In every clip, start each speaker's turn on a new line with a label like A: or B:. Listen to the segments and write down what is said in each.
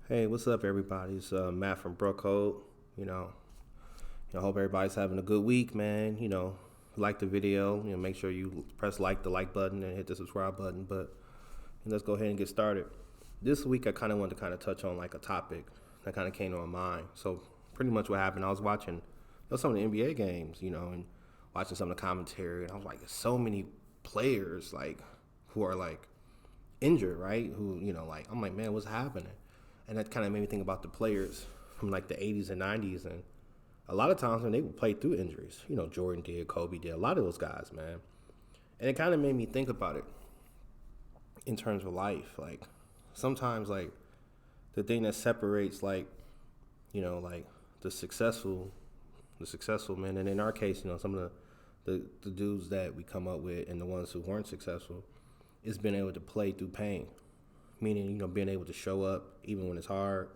A: Hey, what's up, everybody? It's Matt from Bro Code. You know, hope everybody's having a good week, man. Like the video. Make sure you press the like button and hit the subscribe button. But let's go ahead and get started. This week, I kind of wanted to kind of touch on like a topic that kind of came to my mind. So pretty much what happened, I was watching some of the NBA games, and watching some of the commentary, and I was like, there's so many players like who are like injured, right? Who, like I'm like, man, what's happening? And that kind of made me think about the players from like the 80s and 90s. And a lot of times when they would play through injuries, Jordan did, Kobe did, a lot of those guys, man. And it kind of made me think about it in terms of life. Like sometimes, like the thing that separates, like the successful men, and in our case, some of the dudes that we come up with and the ones who weren't successful, is being able to play through pain. Meaning, being able to show up even when it's hard,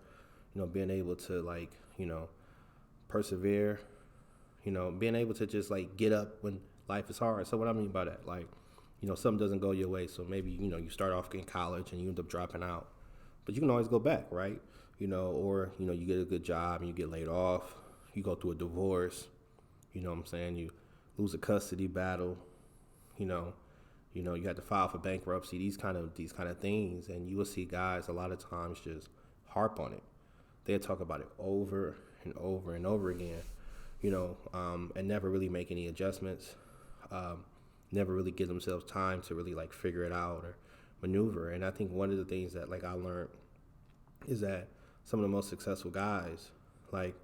A: being able to persevere, being able to just like get up when life is hard. So what I mean by that, like, something doesn't go your way. So maybe, you start off in college and you end up dropping out, but you can always go back, right? Or, you get a good job and you get laid off, you go through a divorce, what I'm saying? You lose a custody battle, you know, you have to file for bankruptcy, these kind of things, and you will see guys a lot of times just harp on it. They'll talk about it over and over and over again, and never really make any adjustments, never really give themselves time to really like figure it out or maneuver. And I think one of the things that like I learned is that some of the most successful guys, like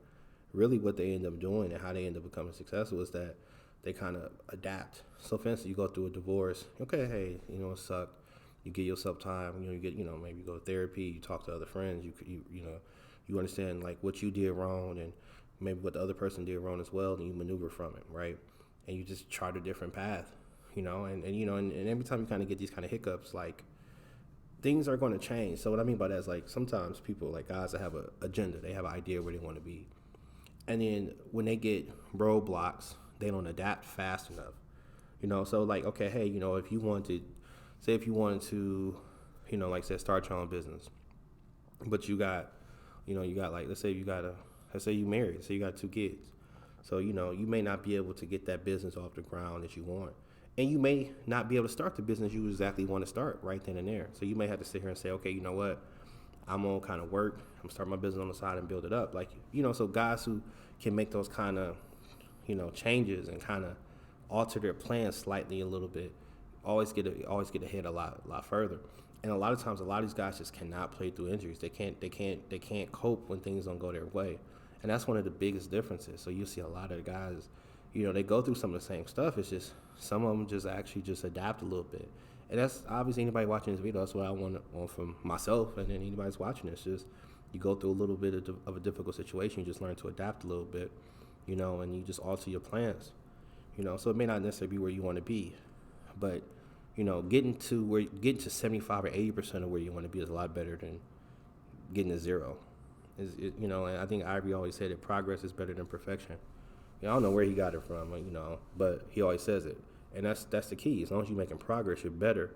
A: really what they end up doing and how they end up becoming successful is that they kind of adapt. So for instance, you go through a divorce, okay, hey, it sucked. You give yourself time, you get, maybe you go to therapy, you talk to other friends, you understand like what you did wrong and maybe what the other person did wrong as well, and you maneuver from it, right? And you just chart a different path, and every time you kind of get these kind of hiccups, like things are going to change. So what I mean by that is like sometimes people, like guys that have an agenda, they have an idea where they want to be. And then when they get roadblocks, they don't adapt fast enough. So like, okay, hey, if you wanted to, like say start your own business, but you got like, let's say you married, so you got 2 kids. So, you may not be able to get that business off the ground that you want. And you may not be able to start the business you exactly want to start right then and there. So you may have to sit here and say, okay, you know what? I'm gonna kind of work. I'm gonna start my business on the side and build it up. Like, so guys who can make those kind of, changes and kind of alter their plans slightly a little bit, always get ahead a lot further. And a lot of times, a lot of these guys just cannot play through injuries. They can't cope when things don't go their way, and that's one of the biggest differences. So you see a lot of guys, they go through some of the same stuff. It's just some of them just actually just adapt a little bit. And that's obviously anybody watching this video. That's what I want from myself, and then anybody's watching this. Just you go through a little bit of a difficult situation. You just learn to adapt a little bit, and you just alter your plans. So it may not necessarily be where you want to be, but getting to 75 or 80% of where you want to be is a lot better than getting to zero. And I think Ivory always said that progress is better than perfection. I don't know where he got it from, but he always says it, and that's the key. As long as you're making progress, you're better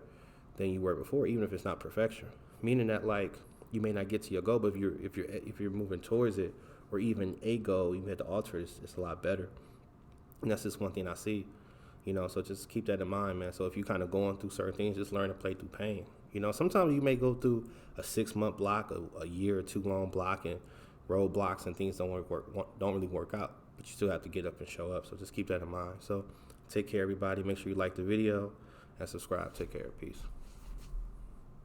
A: than you were before, even if it's not perfection. Meaning that like you may not get to your goal, but if you're moving towards it, or even a goal, you have to alter it. It's a lot better. And that's just one thing I see. So just keep that in mind, man. So if you're kind of going through certain things, just learn to play through pain. Sometimes you may go through a 6-month block, a year or 2 long block, and roadblocks and things don't really work out. But you still have to get up and show up. So just keep that in mind. So take care, everybody. Make sure you like the video and subscribe. Take care. Peace.